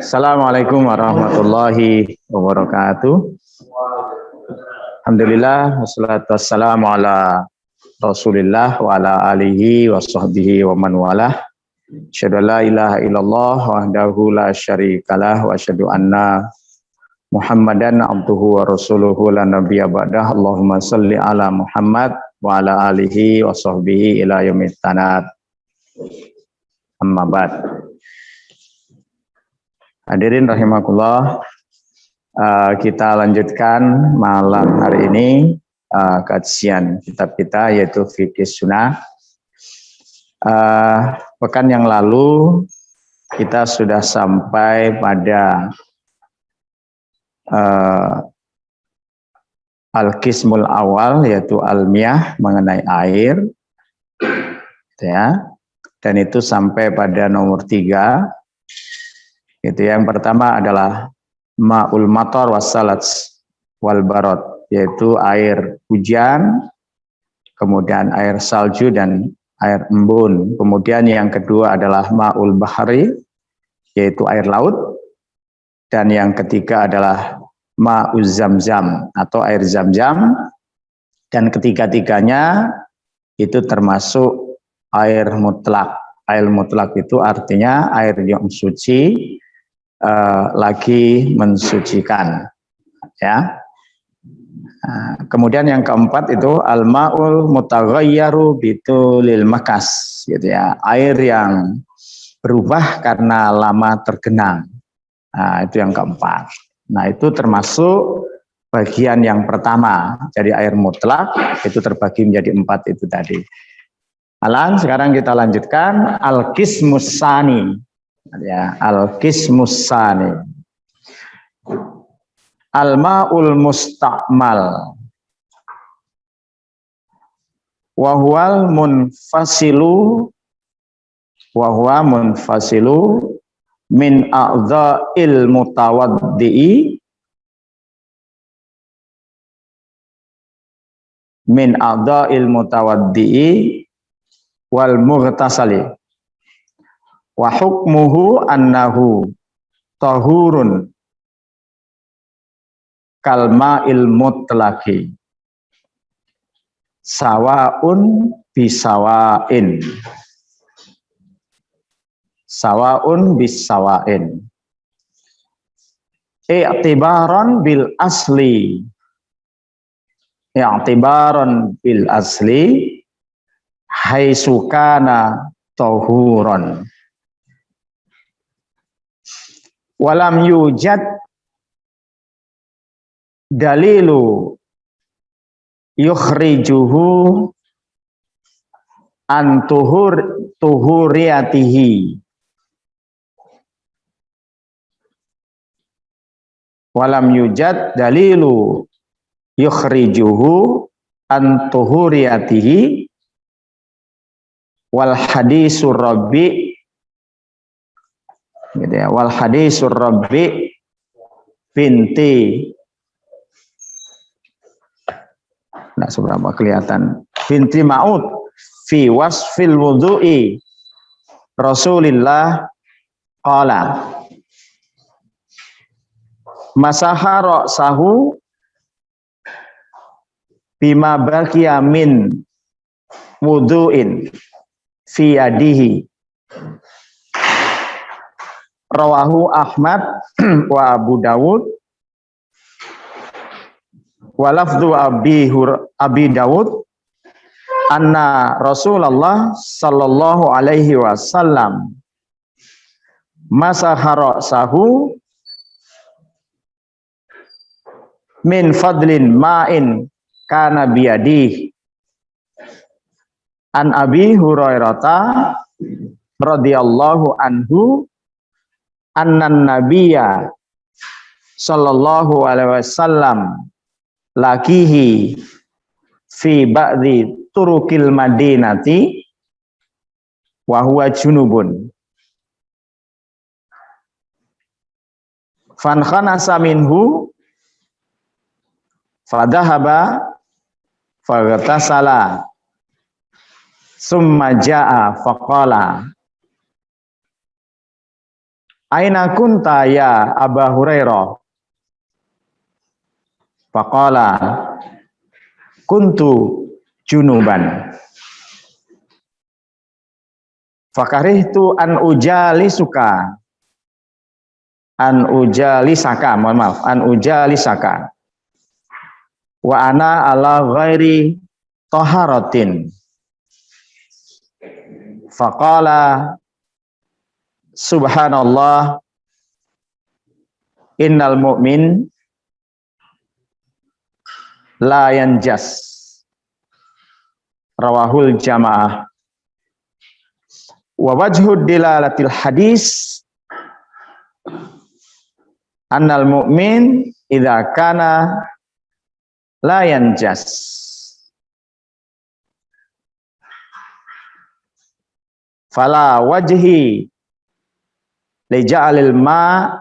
Assalamualaikum warahmatullahi wabarakatuh. Alhamdulillah wassalatu wassalamu ala Rasulillah wa ala alihi wa sahbihi wa man walah. Asyhadu an la ilaha illallah wahdahu la syarikalah wa asyhadu anna Muhammadan abduhu wa rasuluhu la nabiyya ba'dah. Allahumma shalli ala Muhammad wa ala alihi wa sahbihi ila yaumit tanad. Amma ba'd. Hadirin rahimakumullah, kita lanjutkan malam hari ini kajian kitab kita yaitu Fiqh Sunnah. Pekan yang lalu kita sudah sampai pada al-qismul awal yaitu al-miyah mengenai air, ya, dan itu sampai pada nomor 3. Itu yang pertama adalah ma'ul matar wassalats wal barad, yaitu air hujan, kemudian air salju dan air embun. Kemudian yang kedua adalah ma'ul bahri, yaitu air laut, dan yang ketiga adalah ma'uz zamzam atau air zam-zam, dan ketiga-tiganya itu termasuk air mutlak. Air mutlak itu artinya air yang suci, lagi mensucikan, ya. Kemudian yang keempat itu al-ma'ul mutaghayyaru bitulil makas, gitu ya, air yang berubah karena lama tergenang. Nah, itu yang keempat. Nah, itu termasuk bagian yang pertama. Jadi air mutlak itu terbagi menjadi 4 itu tadi. Sekarang kita lanjutkan al-qismus tsani. Ya, al-qismus tsani. Al-ma'ul musta'mal wa huwal munfasilu min a'dha'il mutawaddi'i wal mughtasali wa hukmuhu annahu tahurun kalma'il mutlaqi sawa'un bisawa'in i'tibaran bil asli haitsu kana tahuran walam yujad dalilu yukhrijuhu an tuhuriyatihi walam yujad dalilu yukhrijuhu an tuhuriyatihi wal hadisur rabbi, gitu ya, wal hadisur rabbi binti, nah seberapa kelihatan, binti Ma'ud fi wasfil wudu'i Rasulillah qala masaha ra'sahu bima baqiya min wudu'in fi yadihi. Rawahu Ahmad wa Abu Dawud wa lafdhu Abi Dawud anna Rasulullah sallallahu alaihi wasallam masaha ra'sahu min fadlin ma'in kana biyadihi an Abi Hurairah radhiyallahu anhu annan nabiyya sallallahu alaihi wasallam lakihi fi ba'di turukil madinati wa huwa junubun fan khanasa minhu fadhahaba faghtasala summa jaa faqala Aina kunta ya Aba Hurairah? Faqala kuntu junuban. Fakarihtu an ujalisaka. Mohon maaf, an ujalisaka. Wa ana ala ghairi taharatin. Faqala subhanallah innal mu'min la yanjas. Rawahul jamaah. Wa wajhud dilalatil hadis annal mu'min idza kana la yanjas fala wajhi li ja'alil ma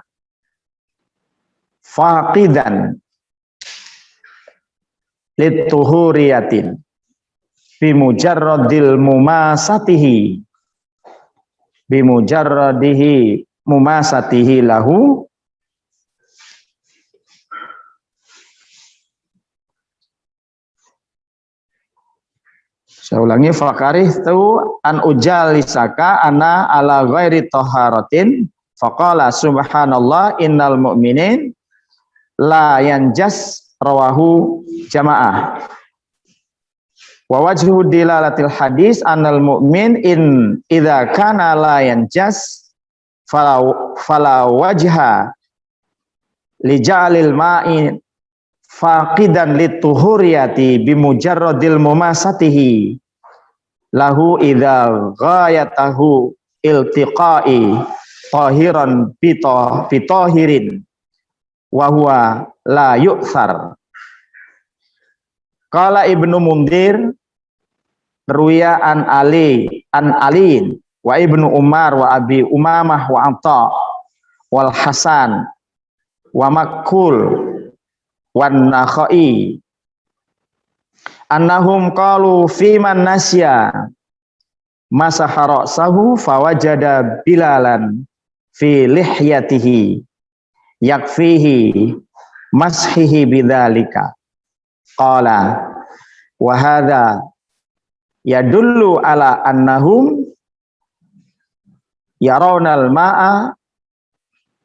faqidan lituhuriyatin bimujarradil mumasatihi lahu saya ulangi, fakarihtu an ujalisaka ana ala ghairi taharatin faqala subhanallah innal mu'minin la yanjas. Rawahu jamaah. Wa wajhu dilalatil hadis annal mu'min in idza kana la yanjas fala wajha li ja'alil ma'i faqidan lituhuriyati bimujarradil mumasatihi lahu idza ghayatahu iltiqai tahiran bitahirin wa huwa la yu'thar. Qala Ibnu Mundir ruya an aliin wa Ibnu Umar wa Abi Umamah wa Atha wal Hasan wa Makul wan Nakhai annahum qalu fi man nasya masaha ra'sahu fawajada bilalan fi lihyatihi yakfihi mashihi bidzalika qala wa hadza yadullu ala annahum yarawna al-ma'a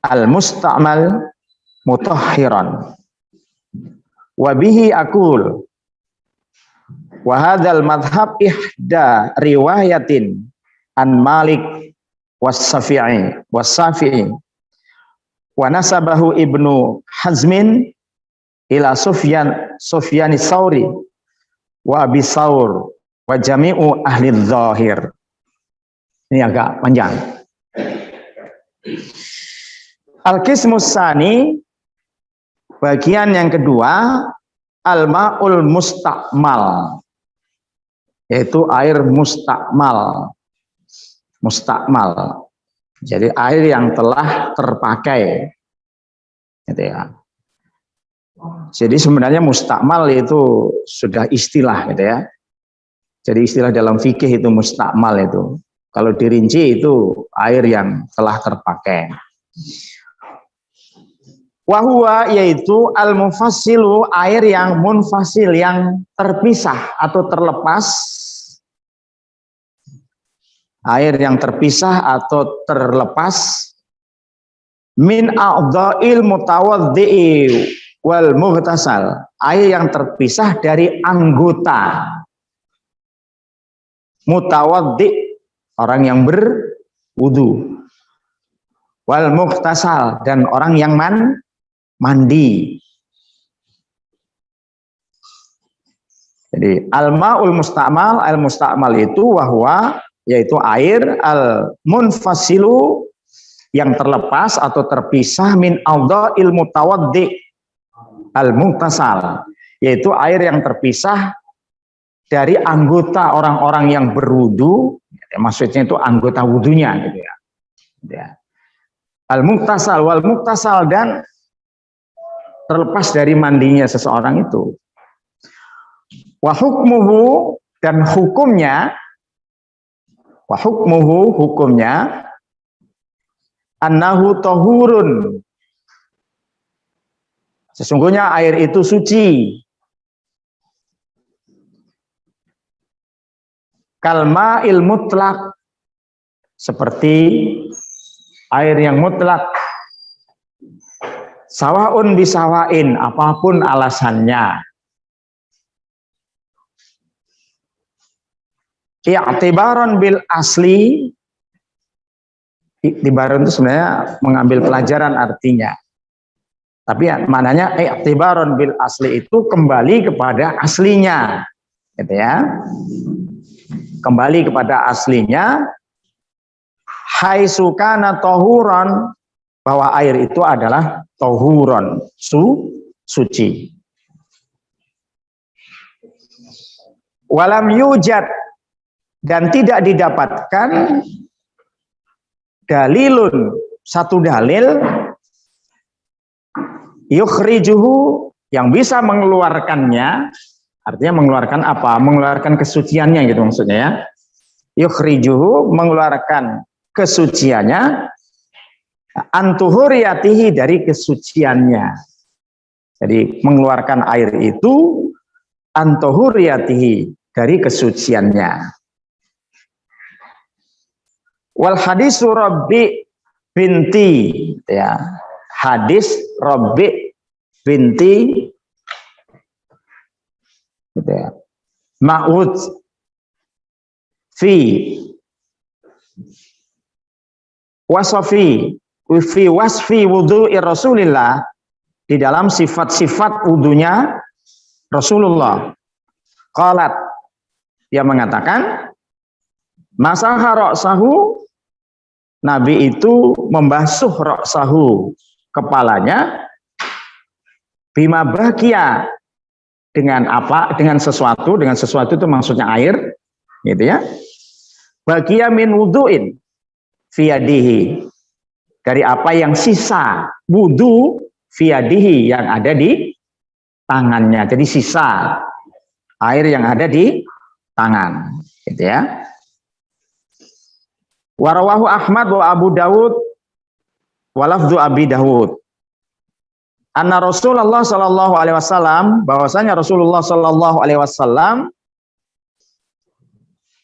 al-musta'mal mutahhiran wa bihi aqul wa hadzal madhhab ihda riwayatin an Malik was-Syafi'i wa nasabahu Ibnu Hazmin ila Sufyan Tsauri wa Abi Tsaur wa jami'u ahli dzahir. Ini agak panjang. Al-qismus tsani, bagian yang kedua, al-ma'ul mustakmal, yaitu air mustakmal. Jadi air yang telah terpakai, gitu ya. Jadi sebenarnya mustakmal itu sudah istilah, gitu ya. Jadi istilah dalam fikih itu mustakmal itu. Kalau dirinci itu air yang telah terpakai. Wahwa yaitu al-mufassilu, air yang munfasil, yang terpisah atau terlepas. Air yang terpisah atau terlepas min a'dha'il mutawaddi'i wal mughtasal, air yang terpisah dari anggota mutawaddi, orang yang berwudu, wal mughtasal, dan orang yang mandi. Jadi al-ma'ul mustakmal, al-mustakmal itu wahwa yaitu air al-munfasilu, yang terlepas atau terpisah min a'dha'il mutawaddi al-mughtasal, yaitu air yang terpisah dari anggota orang-orang yang berwudu, maksudnya itu anggota wudunya, gitu ya. Al-mughtasal wal mughtasal, dan terlepas dari mandinya seseorang itu. Wa hukmuhu, dan hukumnya, wa hukmuhu, hukumnya annahu tahurun, sesungguhnya air itu suci, kalma il mutlak, seperti air yang mutlak, sawaun bisawain, apapun alasannya. I'tibaron bil asli, i'tibaron itu sebenarnya mengambil pelajaran artinya, tapi maknanya i'tibaron bil asli itu kembali kepada aslinya, gitu ya, kembali kepada aslinya. Haitsu kana tahuran, bahwa air itu adalah tahuron, suci. Walam yujad, dan tidak didapatkan dalilun, satu dalil, yukhrijuhu, yang bisa mengeluarkannya, artinya mengeluarkan apa? Mengeluarkan kesuciannya gitu maksudnya ya. Yukhrijuhu, mengeluarkan kesuciannya, antuhuriyatihi, dari kesuciannya. Jadi mengeluarkan air itu antuhuriyatihi, dari kesuciannya. Wal hadis Rabbi binti, ya, hadis Rabbi binti, gitu ya, Ma'ud fi wasfi wudu'i Rasulillah, di dalam sifat-sifat wudunya Rasulullah. Qalat, dia mengatakan, masaha ra'sahu, Nabi itu membasuh ra'sahu, kepalanya, bima bakia, dengan apa? Dengan sesuatu itu maksudnya air, gitu ya. Bakia min wudu'in fiyadihi, dari apa yang sisa wudu, fiyadihi, yang ada di tangannya. Jadi sisa air yang ada di tangan, gitu ya. Warawahu Ahmad wa Abu Dawud walafdu Abi Dawud. Anna Rasulullah sallallahu alaihi wasallam, bahwasanya Rasulullah sallallahu alaihi wasallam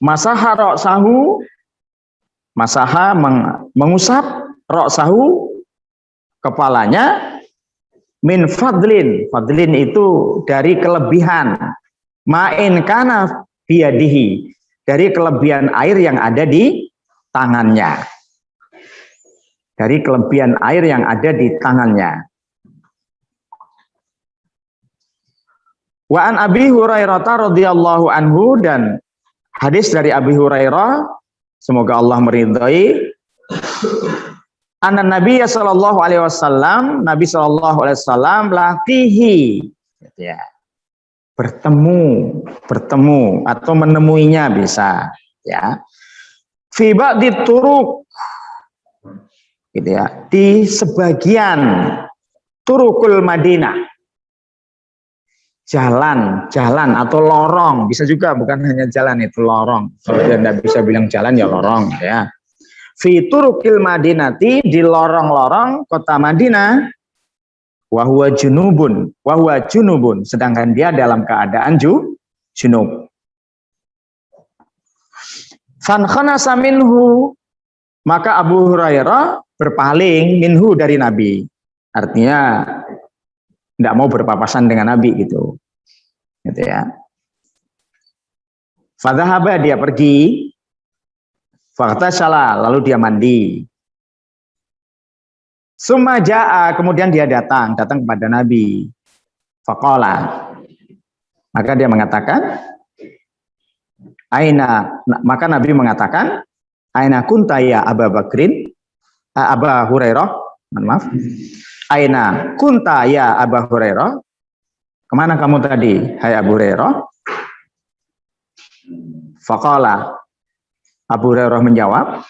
masaha ra'sahu, masaha mengusap, ra'sahu, kepalanya, min fadlin, fadlin itu dari kelebihan, ma'in kana biyadihi, dari kelebihan air yang ada di tangannya, dari kelebihan air yang ada di tangannya. Wa an Abi Hurairah radhiyallahu anhu, dan hadis dari Abi Hurairah, semoga Allah meridhai, anna Nabi sallallahu alaihi wasallam, Nabi sallallahu alaihi wasallam latihi, ya, bertemu atau menemuinya bisa, ya, fi ba'di turuk, gitu ya, di sebagian turukul Madinah, jalan atau lorong, bisa juga, bukan hanya jalan, itu lorong. Kalau dia tidak bisa bilang jalan ya lorong, ya. Fi turukil Madinati, di lorong-lorong kota Madinah, wahwa junubun, sedangkan dia dalam keadaan junub. Fankhanasa minhu, maka Abu Hurairah berpaling, minhu, dari Nabi, artinya tidak mau berpapasan dengan Nabi, gitu ya. Fadhahaba, dia pergi, faghtasala, lalu dia mandi. Summa jaa, kemudian dia datang kepada Nabi. Faqala, maka dia mengatakan, aina, maka Nabi mengatakan, aina kunta ya Aba Bakrin, Aba Hurairah, maaf, aina kunta ya Aba Hurairah, kemana kamu tadi, hai Abu Hurairah? Faqala, Abu Hurairah menjawab,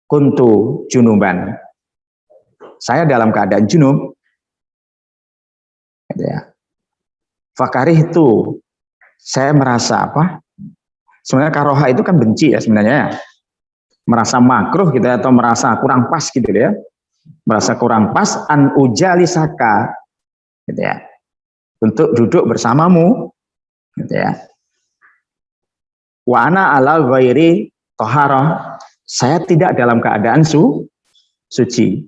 kuntu junuban, saya dalam keadaan junub, gitu ya. Fakarih itu, saya merasa apa? Sebenarnya karoha itu kan benci ya sebenarnya. merasa makruh gitu atau merasa kurang pas gitu ya. Merasa kurang pas an ujalisaka gitu ya. Untuk duduk bersamamu gitu ya. Wa ana ala ghairi thaharah. Saya tidak dalam keadaan suci.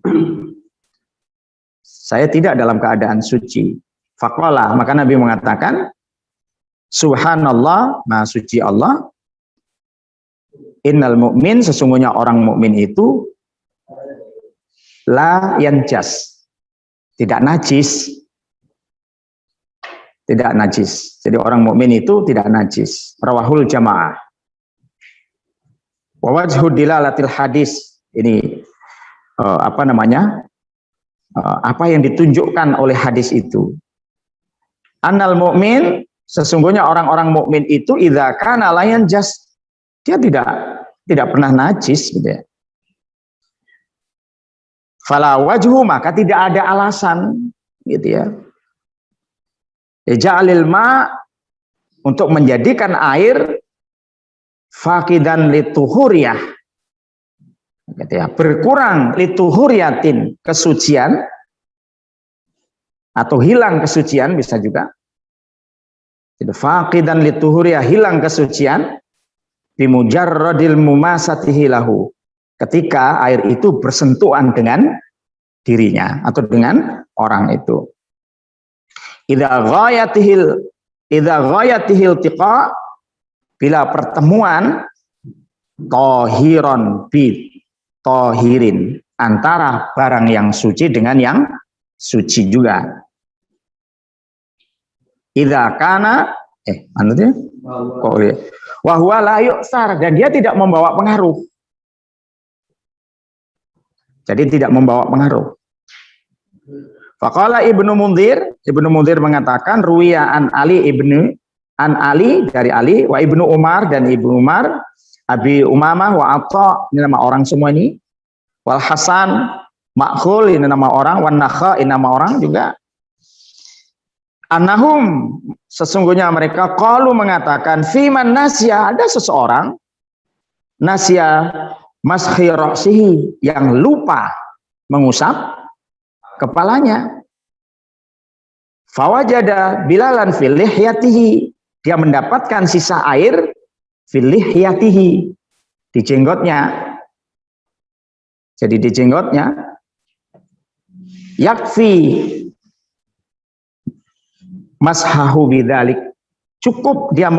Saya tidak dalam keadaan suci. Faqala, maka Nabi mengatakan, Subhanallah, maha suci Allah. Innal mu'min, sesungguhnya orang mukmin itu la yanjas, tidak najis. Tidak najis. Jadi orang mukmin itu tidak najis. Rawahul jamaah. Wa wajhu dilalatil hadis, ini apa namanya? Apa yang ditunjukkan oleh hadis itu? Annal mu'min, sesungguhnya orang-orang mukmin itu idza kana la yanjas, dia tidak pernah najis gitu ya. Fala wajhu, maka tidak ada alasan gitu ya. Ja'alil ma, untuk menjadikan air faqidan lituhuriyah gitu ya, berkurang lituhuriyatin, kesucian atau hilang kesucian bisa juga. Jadi faqidan lituhuriyah, hilang kesucian bimujarradil mumasatihi lahu, ketika air itu bersentuhan dengan dirinya atau dengan orang itu. Idza ghayatihil tiqa, bila pertemuan tohiron bi tohirin, antara barang yang suci dengan yang suci juga. Idza kana maksudnya wa huwa la yu'sar, dan dia tidak membawa pengaruh. Jadi tidak membawa pengaruh. Faqala Ibnu Munzir mengatakan ruwiya an Ali dari Ali, wa Ibnu Umar dan Ibnu Umar, Abi Umamah wa Atha, ini nama orang semua ini, wal Hasan Ma'khul, ini nama orang, wan Nakha, ini nama orang juga. Annahum, sesungguhnya mereka qalu mengatakan fiman nasya, ada seseorang nasya mashi ra'sihi, yang lupa mengusap kepalanya. Fawajada bilalan fil lihyatihi, dia mendapatkan sisa air fil lihyatihi, di jenggotnya. Jadi di jenggotnya, yakfi mashahu bidzalik, cukup dia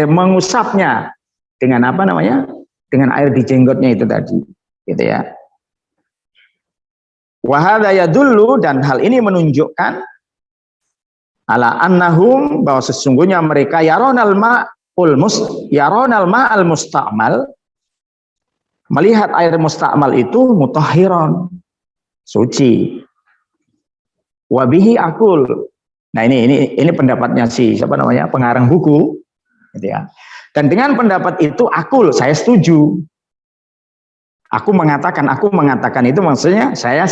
mengusapnya dengan apa namanya? Dengan air di jenggotnya itu tadi, gitu ya. Wa hadza yadullu, dan hal ini menunjukkan ala annahum, bahwa sesungguhnya mereka yaronal ma'al musta'mal, melihat air musta'mal itu mutahhiron, suci. Wabihi akul. Nah ini pendapatnya siapa namanya, pengarang buku gitu ya. Dan dengan pendapat itu akul, saya setuju. Aku mengatakan itu maksudnya saya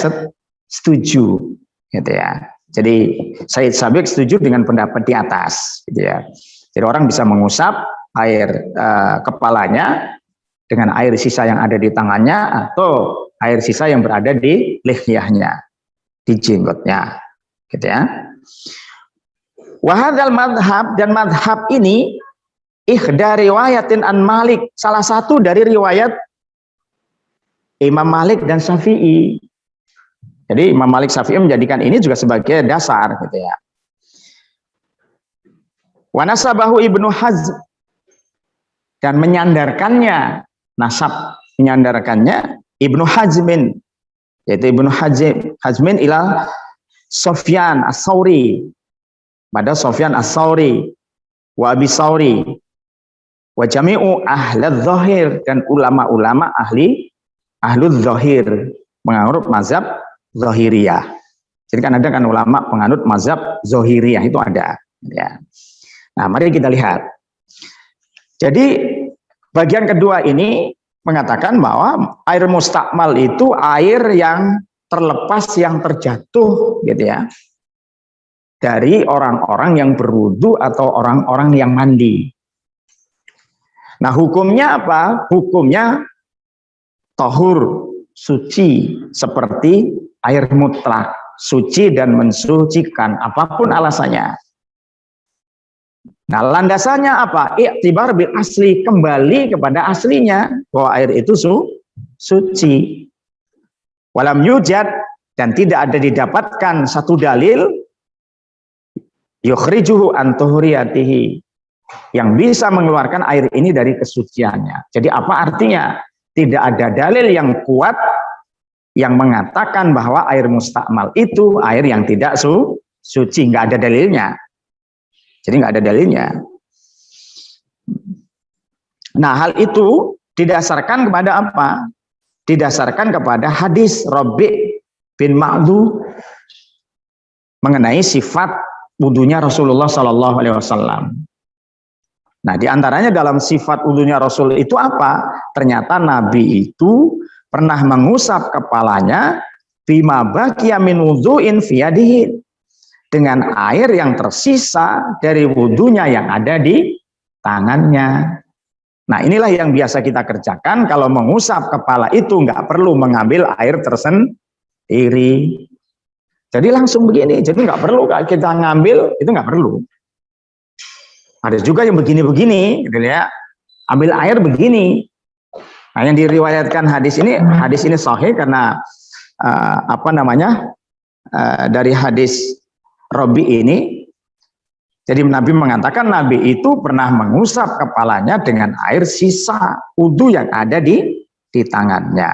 setuju gitu ya. Jadi Said Sabiq setuju dengan pendapat di atas gitu ya. Jadi orang bisa mengusap air kepalanya dengan air sisa yang ada di tangannya, atau air sisa yang berada di lihyahnya, di jenggotnya gitu ya. Wahadzal madhab, dan madhab ini ikhda riwayatin an Malik, salah satu dari riwayat Imam Malik dan Syafi'i. Jadi Imam Malik Syafi'i menjadikan ini juga sebagai dasar gitu ya. Wa nasabahu Ibnu Hazm, dan menyandarkannya, menyandarkannya Ibnu Hazmin, yaitu Ibnu Hazmin ila Sufyan As-Tsauri, pada Sufyan As-Tsauri wa Abi Tsauri wa jami'u ahlul zahir, dan ulama-ulama ahlul zahir, menganut mazhab Zahiriyah. Jadi kan ada kan ulama penganut mazhab Zahiriyah, itu ada ya. Nah, mari kita lihat. Jadi bagian kedua ini mengatakan bahwa air mustakmal itu air yang terlepas, yang terjatuh gitu ya, dari orang-orang yang berwudu atau orang-orang yang mandi. Nah, hukumnya apa? Hukumnya tohur, suci, seperti air mutlak, suci dan mensucikan, apapun alasannya. Nah, landasannya apa? Iktibar bil asli, kembali kepada aslinya, bahwa air itu suci. Walam yujad, dan tidak ada didapatkan satu dalil yukhrijuhu an tuhuriyatihi, yang bisa mengeluarkan air ini dari kesuciannya. Jadi apa artinya? Tidak ada dalil yang kuat yang mengatakan bahwa air mustakmal itu air yang tidak suci, nggak ada dalilnya. Jadi nggak ada dalilnya. Nah, hal itu didasarkan kepada apa? Didasarkan kepada hadis Rabi' bin Ma'du mengenai sifat wudunya Rasulullah Sallallahu Alaihi Wasallam. Nah, diantaranya dalam sifat wudunya Rasul itu apa? Ternyata Nabi itu pernah mengusap kepalanya bima baqiya min wudhu'in fi yadihi, dengan air yang tersisa dari wudunya yang ada di tangannya. Nah, inilah yang biasa kita kerjakan. Kalau mengusap kepala itu nggak perlu mengambil air tersendiri. Jadi langsung begini. Jadi nggak perlu kita ngambil, itu nggak perlu. Ada juga yang begini-begini, gitu ya. Ambil air begini. Nah, yang diriwayatkan hadis ini sahih karena dari hadis Rabi ini. Jadi Nabi mengatakan Nabi itu pernah mengusap kepalanya dengan air sisa wudu yang ada di tangannya.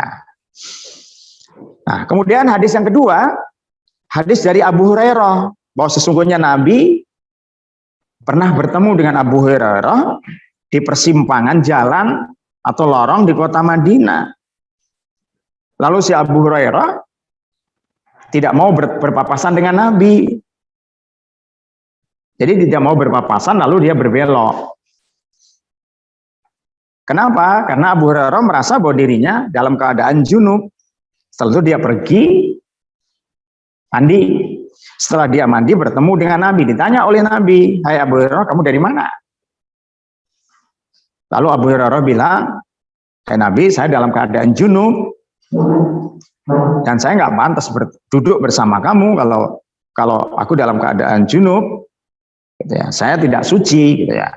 Nah, kemudian hadis yang kedua, hadis dari Abu Hurairah, bahwa sesungguhnya Nabi pernah bertemu dengan Abu Hurairah di persimpangan jalan atau lorong di kota Madinah. Lalu si Abu Hurairah tidak mau berpapasan dengan Nabi. Jadi tidak mau berpapasan, lalu dia berbelok. Kenapa? Karena Abu Hurairah merasa bahwa dirinya dalam keadaan junub. Setelah itu dia pergi mandi. Setelah dia mandi bertemu dengan Nabi. Ditanya oleh Nabi, "Hai Abu Hurairah, kamu dari mana?" Lalu Abu Hurairah bilang, "Hai Nabi, saya dalam keadaan junub. Dan saya nggak pantas duduk bersama kamu kalau aku dalam keadaan junub. Gitu ya, saya tidak suci." Gitu ya.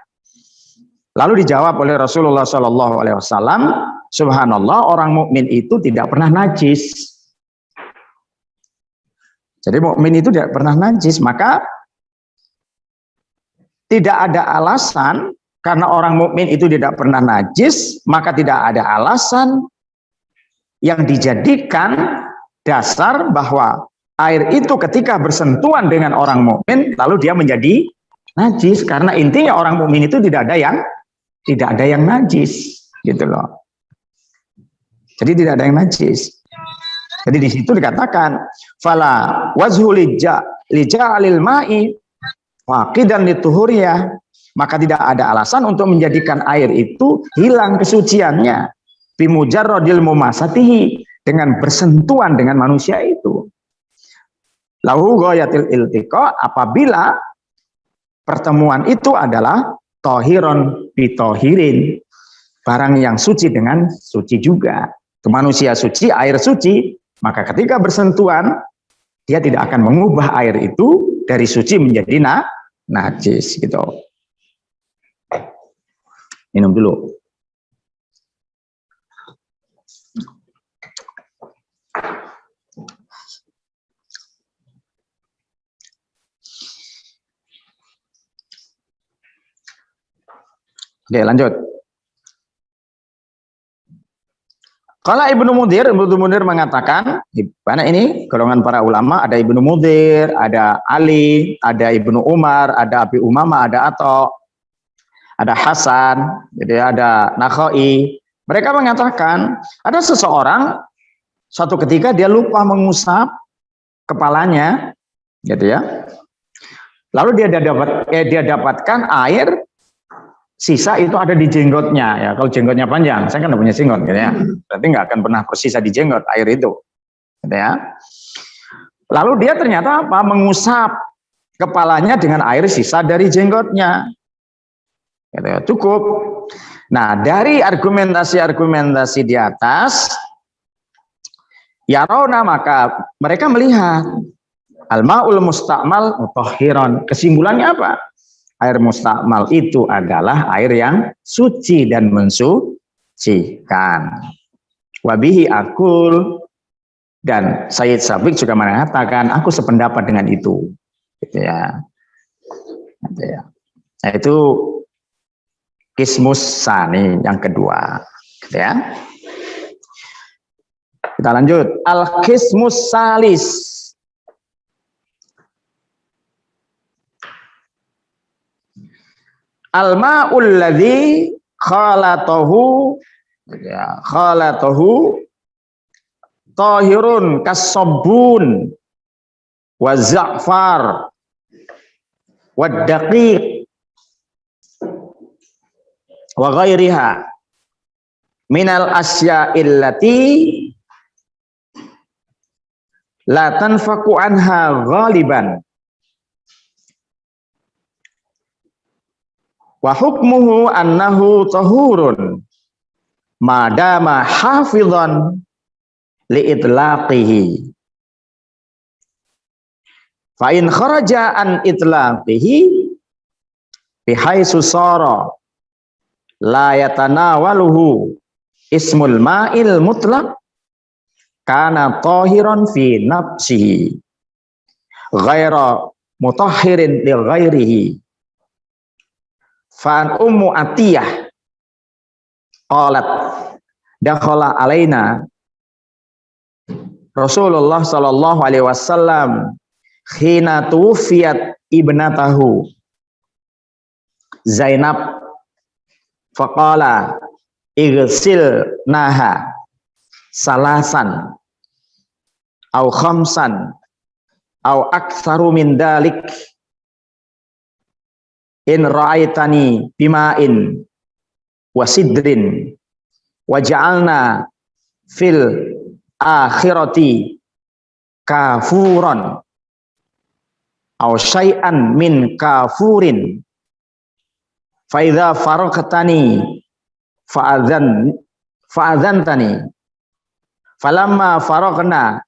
Lalu dijawab oleh Rasulullah Shallallahu Alaihi Wasallam, "Subhanallah, orang mukmin itu tidak pernah najis." Jadi mukmin itu tidak pernah najis, maka tidak ada alasan karena orang mukmin itu tidak pernah najis, maka tidak ada alasan yang dijadikan dasar bahwa air itu ketika bersentuhan dengan orang mukmin lalu dia menjadi najis, karena intinya orang mukmin itu tidak ada yang najis, gitu loh. Jadi tidak ada yang najis. Jadi di situ dikatakan fala wazhu lija'alil ma'i waqidan lituhuriyah, maka tidak ada alasan untuk menjadikan air itu hilang kesuciannya bimujarradil mumasatihi, dengan bersentuhan dengan manusia itu. Lahu ghayatil iltiqa, apabila pertemuan itu adalah tohiron bitohirin, barang yang suci dengan suci juga. Manusia suci, air suci, maka ketika bersentuhan dia tidak akan mengubah air itu dari suci menjadi najis, gitu. Minum dulu. Oke, lanjut. Kalau Ibnu Mundhir mengatakan, di mana ini golongan para ulama, ada Ibnu Mundhir, ada Ali, ada Ibnu Umar, ada Abi Umamah, ada Atha, ada Hasan, jadi ada Nakhai. Mereka mengatakan ada seseorang suatu ketika dia lupa mengusap kepalanya, gitu ya. Lalu dia dapatkan air sisa itu ada di jenggotnya, ya. Kalau jenggotnya panjang, saya kan tidak punya jenggot, gitu ya. Berarti nggak akan pernah bersisa di jenggot air itu, gitu ya. Lalu dia ternyata apa? Mengusap kepalanya dengan air sisa dari jenggotnya, gitu ya. Cukup. Nah, dari argumentasi di atas Yarawna, maka mereka melihat al-ma'ul musta'mal mutahhiran. Kesimpulannya apa? Air mustakmal itu adalah air yang suci dan mensucikan. Wabihi akul, dan Sayyid Sabiq juga mengatakan aku sependapat dengan itu. Gitu ya. Gitu ya. Nah, itu Qismus Sani yang kedua. Gitu ya. Kita lanjut. Al-Qismus Salis. Al-ma'ul ladzi khalatahu tahirun kasabbun wa za'far wa daqiq wa ghairiha minal asya'il lati la tanfaku anha ghaliban. Wa hukmuhu annahu tahurun madama hafidhan li itlaqihi. Fa in kharaja an itlaqihi bihaisu sara la yatanawaluhu ismul ma'il mutlaq kana tahiran fi nafsihi ghaira mutahhirin li ghairihi. Fa'an Ummu Atiyah qalat dakhala alaina Rasulullah sallallahu alaihi wasallam khina tuwfiyat ibnatahu Zainab faqala igsil naha salasan au khamsan au aktsaru min dalik in ra'aitani bima'in wasidrin waja'alna fil akhirati kafuran aw syai'an min kafurin fa idza faraqtani fa'adzantani falamma faraqna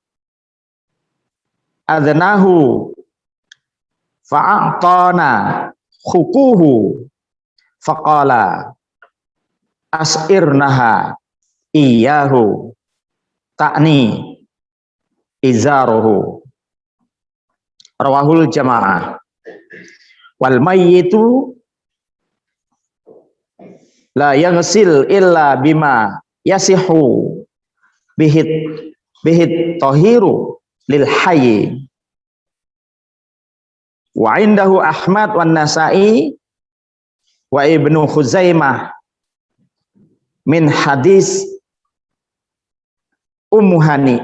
adnahu fa'atana khukuhu faqala as'irnaha iyahu ta'ni izaruhu. Rawahul jamaah. Wal mayyitu la yaghsil illa bima yasihu bihit tahiru lil hayy. Wa indahu Ahmad wan Nasa'i wa Ibnu Khuzaimah min hadis Ummu Hani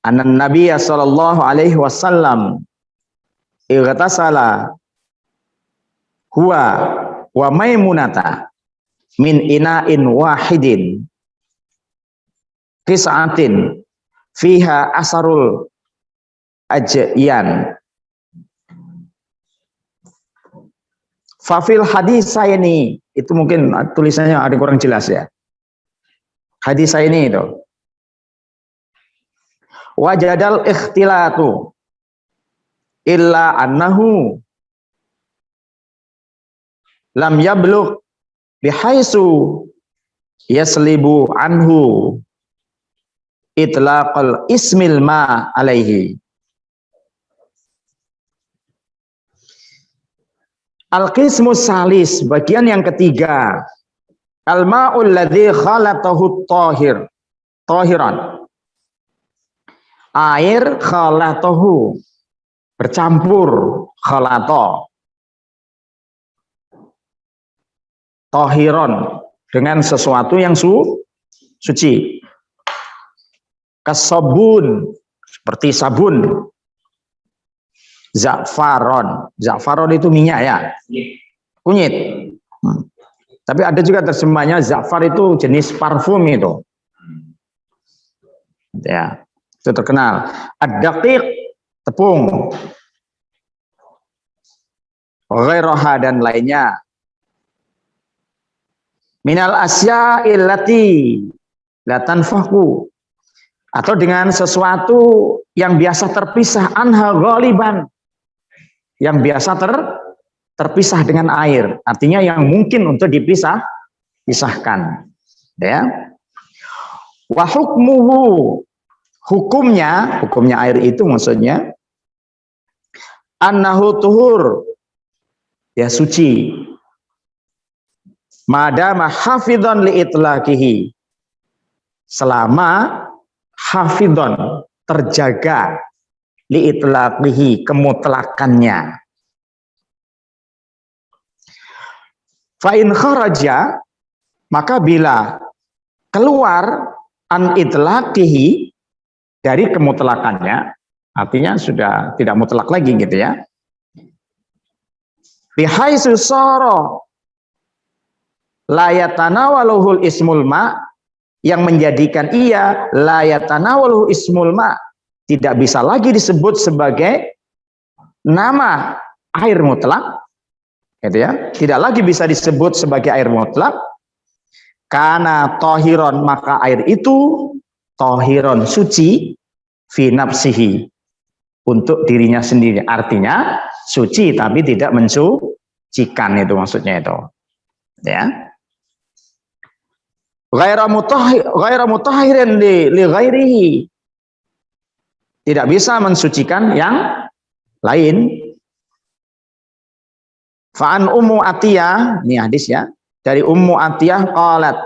anna Nabiy sallallahu alaihi wasallam igtasala huwa wa Maimunata min ina'in wahidin tis'atin fiha asarul ajyan. Fafil hadis saya ini, itu mungkin tulisannya ada kurang jelas ya. Hadis saya ini itu. Wajadal ikhtilatu illa annahu lam yablugh bihaisu yaslibu anhu itlaqal ismil ma alaihi. Al-Qismus Salis, bagian yang ketiga. Al-ma'ul ladzi khalatahu tahiran. Air khalatahu, bercampur, khalata. Tahiran, dengan sesuatu yang suci. Kasabun, seperti sabun. Za'faron itu minyak ya, kunyit. Tapi ada juga terjemahnya za'far itu jenis parfum itu. Ya, itu terkenal. Ad-daqiq, tepung. Ghairaha, dan lainnya. Minal asya'il lati la tanfahu, atau dengan sesuatu yang biasa terpisah, anha ghaliban, yang biasa terpisah dengan air, artinya yang mungkin untuk pisahkan, ya. Wa hukmuhu, hukumnya air itu maksudnya annahu tuhur, ya suci, madama hafidhon li itlaqihi, selama hafidhon, terjaga, li itlaqihi, kemutlakannya. Fa in kharaja, maka bila keluar an itlaqihi, dari kemutlakannya, artinya sudah tidak mutlak lagi gitu ya. Bihaitsu sara la yatanawaluhul ismul ma, yang menjadikan ia la yatanawaluhu ismul ma, tidak bisa lagi disebut sebagai nama air mutlak, gitu ya. Tidak lagi bisa disebut sebagai air mutlak. Karena tohiron, maka air itu tohiron, suci, fi nafsihi, untuk dirinya sendiri. Artinya suci tapi tidak mensucikan, itu maksudnya itu. Ya. Ghaira mutahhirin li ghairihi, tidak bisa mensucikan yang lain. Fa'an Ummu Atiyah, ini hadis ya, dari Ummu Atiyah qalat,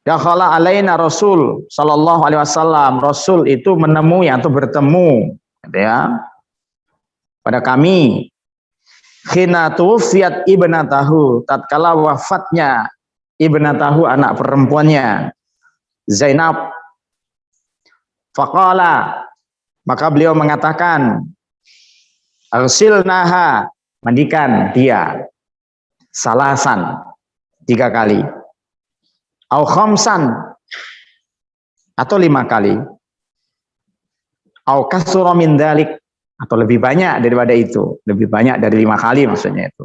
dakhala alaina Rasul sallallahu alaihi wasallam, Rasul itu menemui atau bertemu, ya, pada kami. Khina tuwfiyat ibnatahu, tatkala wafatnya ibnatahu, anak perempuannya, Zainab. Faqala, maka beliau mengatakan, arsilnaha, mandikan dia, salasan, 3 kali, au khamsan, atau 5 kali, au kasura min dzalik, atau lebih banyak daripada itu, lebih banyak dari 5 kali maksudnya itu.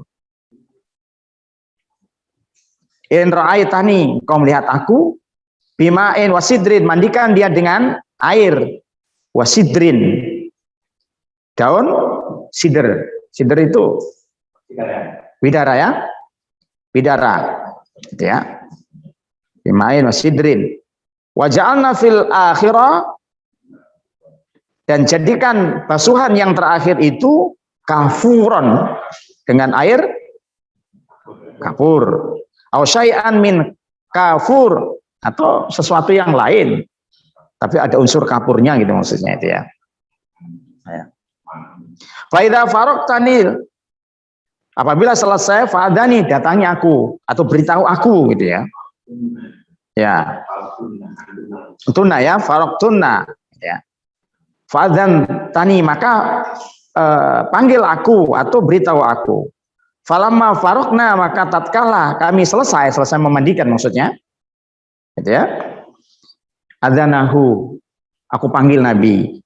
In ra'aitani, kau melihat aku, bima'in wasidrin, mandikan dia dengan air, wasidrin, daun sidr. Sidr itu bidara ya, bidara, gitu ya. Bima'in wasidrin. Waja'alna fil akhirah, dan jadikan basuhan yang terakhir itu kafuron, dengan air kafur. Au syai'an min kafur, atau sesuatu yang lain tapi ada unsur kapurnya, gitu maksudnya itu ya. Fa idza faraqtanil, apabila selesai, fa'adani, datangi aku atau beritahu aku, gitu ya. Ya. Tunna ya, faraqtunna ya. Fa'adzan tani, maka panggil aku atau beritahu aku. Falamma farokna, maka tatkala kami selesai memandikan maksudnya, gitu ya. Adzanahu, aku panggil Nabi.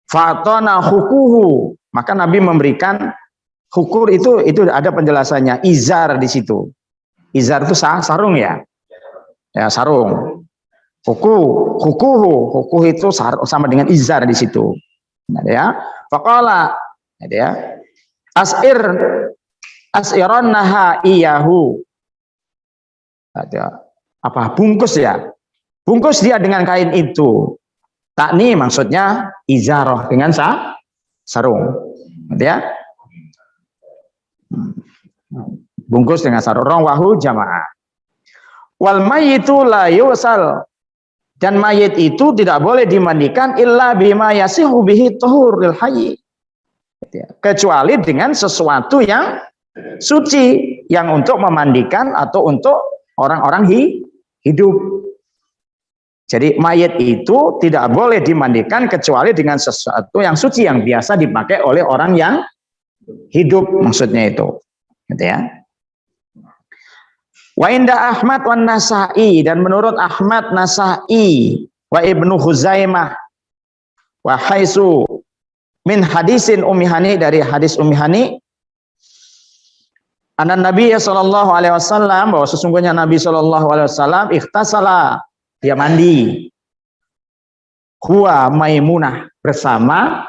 Fatona hukuhu, maka Nabi memberikan hukur, itu ada penjelasannya, izar di situ. Izar itu sarung ya, ya sarung. Hukuhu itu sama dengan izar di situ. Nah, ya. Faqala, ya. Asiron naha iyahu, apa, bungkus ya, bungkus dia dengan kain itu. Takni maksudnya izaroh, dengan sarung, ya, bungkus dengan sarung. Rawahu jamaah. Wal mayyitu la yusal, dan mayit itu tidak boleh dimandikan illa bima yasihu bihi tuhuril hayy, kecuali dengan sesuatu yang suci, yang untuk memandikan atau untuk orang-orang hidup. Jadi mayit itu tidak boleh dimandikan kecuali dengan sesuatu yang suci, yang biasa dipakai oleh orang yang hidup, maksudnya itu, gitu ya. Wa inda Ahmad wan Nasa'i, dan menurut Ahmad, Nasa'i, wa Ibnu Huzaimah, wa haisu min hadisin Ummi Hani, dari hadis Ummi Hani, anna Nabi sallallahu alaihi wasallam, bahwa sesungguhnya Nabi sallallahu alaihi wasallam ikhtasala, dia mandi. Huwa Maimunah, bersama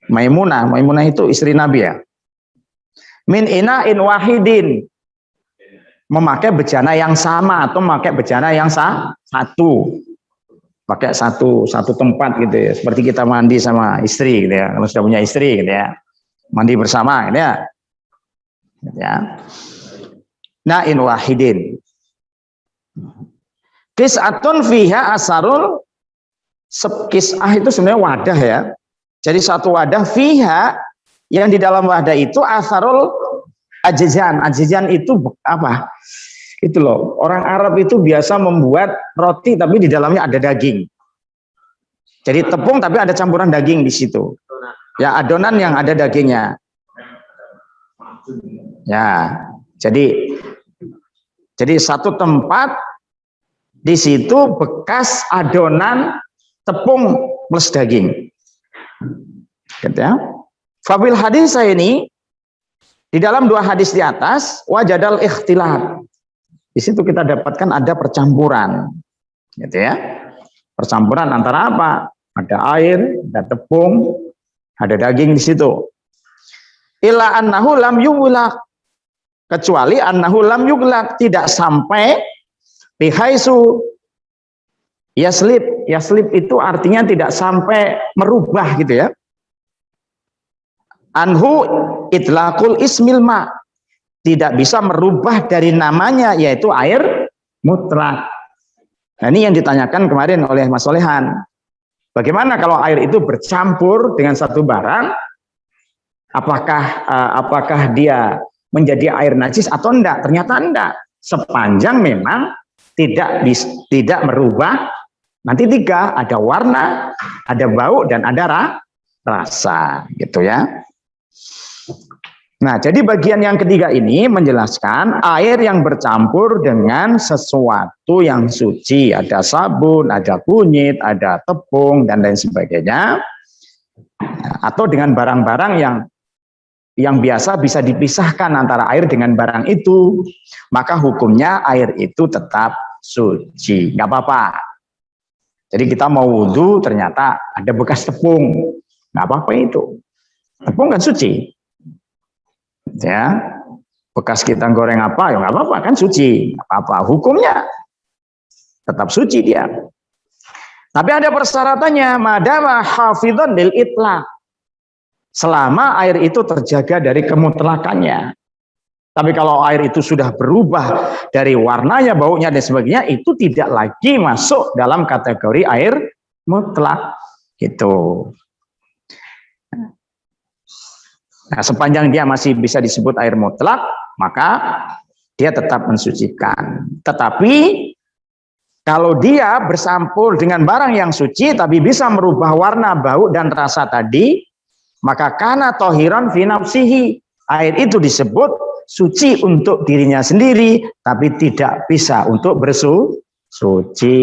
Maimunah. Maimunah itu istri Nabi ya. Min ina'in wahidin, memakai bejana yang sama atau memakai bejana yang satu. Pakai satu tempat gitu ya. Seperti kita mandi sama istri gitu ya. Kalau sudah punya istri gitu ya. Mandi bersama gitu ya. Gitu ya. Na'in wahidin. Kis'atun fiha asarul. Kis'ah itu sebenarnya wadah ya. Jadi satu wadah fiha, yang di dalam wadah itu asarul ajizan. Ajizan itu apa? Itu loh, orang Arab itu biasa membuat roti tapi di dalamnya ada daging. Jadi tepung tapi ada campuran daging di situ. Ya, adonan yang ada dagingnya. Ya, jadi satu tempat di situ bekas adonan tepung plus daging. Gitu ya. Fabil hadis saya ini di dalam dua hadis di atas wajadal ikhtilat. Di situ kita dapatkan ada percampuran, gitu ya. Percampuran antara apa? Ada air, ada tepung, ada daging di situ. Ila annahu lam yughlaq, kecuali annahu lam yughlaq, tidak sampai bihaisu yaslib. Yaslib itu artinya tidak sampai merubah gitu ya. Anhu itlaqul ismil ma, tidak bisa merubah dari namanya yaitu air mutlak. Nah, ini yang ditanyakan kemarin oleh Mas Solehan. Bagaimana kalau air itu bercampur dengan satu barang? Apakah dia menjadi air najis atau enggak? Ternyata enggak. Sepanjang memang tidak merubah. Nanti tiga, ada warna, ada bau dan ada rasa, gitu ya. Nah, jadi bagian yang ketiga ini menjelaskan air yang bercampur dengan sesuatu yang suci. Ada sabun, ada kunyit, ada tepung, dan lain sebagainya. Atau dengan barang-barang yang biasa bisa dipisahkan antara air dengan barang itu. Maka hukumnya air itu tetap suci. Nggak apa-apa. Jadi kita mau wudhu ternyata ada bekas tepung. Nggak apa-apa itu. Tepung kan suci. Ya, bekas kita goreng apa ya nggak apa-apa kan suci, nggak apa-apa, hukumnya tetap suci dia. Tapi ada persyaratannya, madama hafidhon lil itlaq, selama air itu terjaga dari kemutlakannya. Tapi kalau air itu sudah berubah dari warnanya, baunya dan sebagainya, itu tidak lagi masuk dalam kategori air mutlak gitu. Nah, sepanjang dia masih bisa disebut air mutlak, maka dia tetap mensucikan. Tetapi kalau dia bercampur dengan barang yang suci tapi bisa merubah warna, bau dan rasa tadi, maka kana tohiron fi nafsihi, air itu disebut suci untuk dirinya sendiri tapi tidak bisa untuk bersuci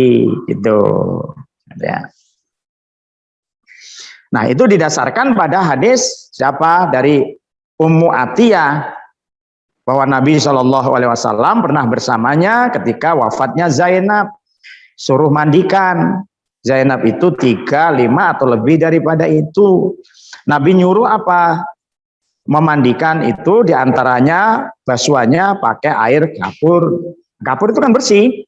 gitu ya. Nah, itu didasarkan pada hadis siapa dari Ummu Atiyah bahwa Nabi SAW pernah bersamanya ketika wafatnya Zainab, suruh mandikan. Zainab itu 3, 5 atau lebih daripada itu. Nabi nyuruh apa? Memandikan itu diantaranya basuhannya pakai air kapur. Kapur itu kan bersih.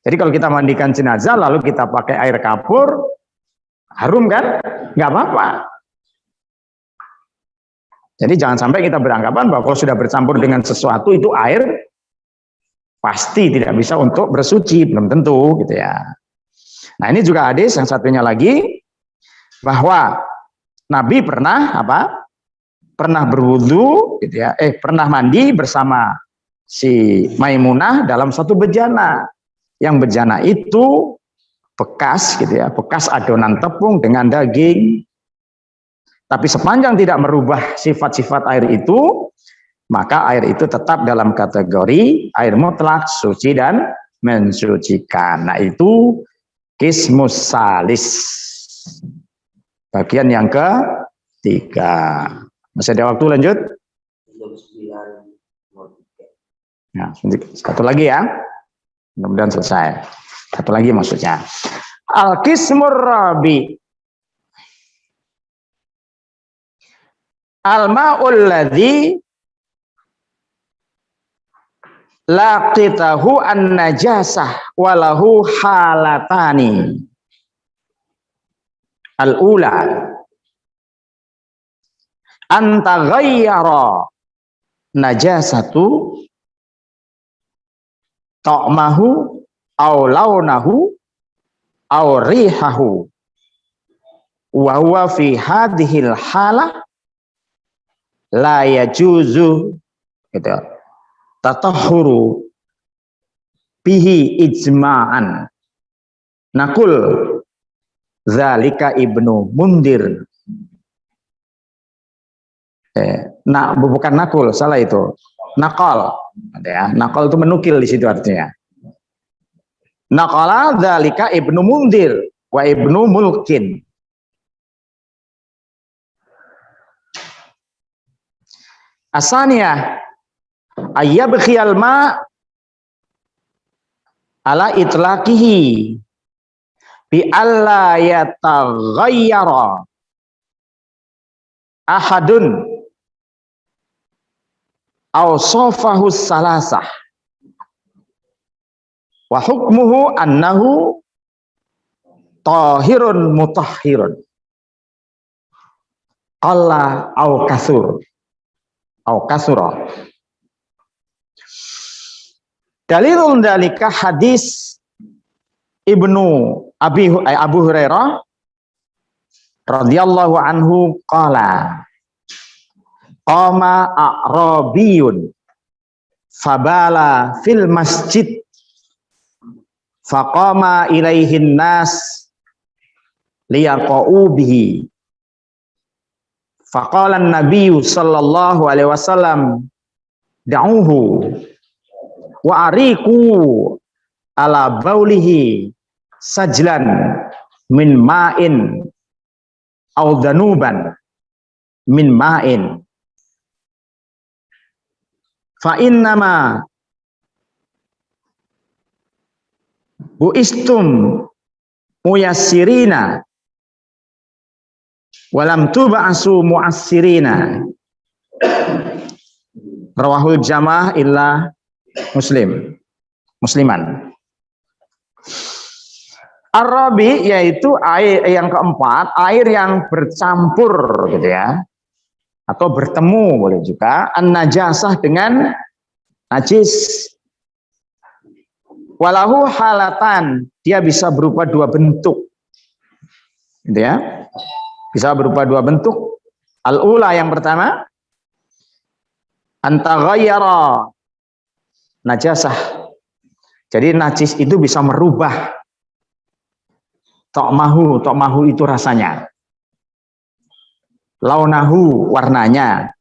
Jadi kalau kita mandikan jenazah lalu kita pakai air kapur, harum kan? Nggak apa-apa. Jadi jangan sampai kita beranggapan bahwa kalau sudah bercampur dengan sesuatu itu air pasti tidak bisa untuk bersuci, belum tentu gitu ya. Nah, ini juga hadis yang satunya lagi bahwa Nabi pernah apa? Pernah berwudu gitu ya. Pernah mandi bersama si Maimunah dalam satu bejana. Yang bejana itu bekas gitu ya, bekas adonan tepung dengan daging. Tapi sepanjang tidak merubah sifat-sifat air itu, maka air itu tetap dalam kategori air mutlak, suci dan mensucikan. Nah, itu qismus salis. Bagian yang ketiga. Masih ada waktu lanjut? Nah, satu lagi ya. Mudah-mudahan selesai. Satu lagi maksudnya. Al-qismur rabi. Al-ma'ul ladzi laqitahu an-najasah walahu halatani. Al-ula antaghayyara najasatu ta'mahu aw launahu aw rihahu wa huwa fi hadhil halah la yajuzu gitu tatahhuru bihi ijma'an. Nakul zalika Ibnu Mundir. Bukan nakul, salah itu. Nakal. Ya, nakal itu menukil di situ artinya. Nakala zalika Ibnu Mundir wa Ibnu Mulkin. Asaniyah ayyabkhiyal ma ala itlaqihi bi alla yataghayyara ahadun awsafahu salasah wa hukmuhu annahu tahirun mutahhirun qalla aw kasur aw kasura. Dalilun dalika hadis Ibnu Abu Hurairah radhiyallahu anhu qala qama a'rabiyun fabala fil masjid faqama ilaihin nas liyaqa'u bihi faqala an-nabiyyu sallallahu alaihi wasallam da'uhu wa ariku ala baulihi sajlan min ma'in aw danuban min ma'in fa innama buistum muyassirina walam tuba'asu mu'assirina. Rawahul jamaah illa musliman. Ar-rabi yaitu air yang keempat, air yang bercampur gitu ya, atau bertemu boleh juga, an-najasah dengan najis. Walahu halatan, dia bisa berupa dua bentuk gitu ya, bisa berupa dua bentuk. Al-ula yang pertama antaghayyara najasah. Jadi najis itu bisa merubah ta'mahu itu rasanya, launahu warnanya,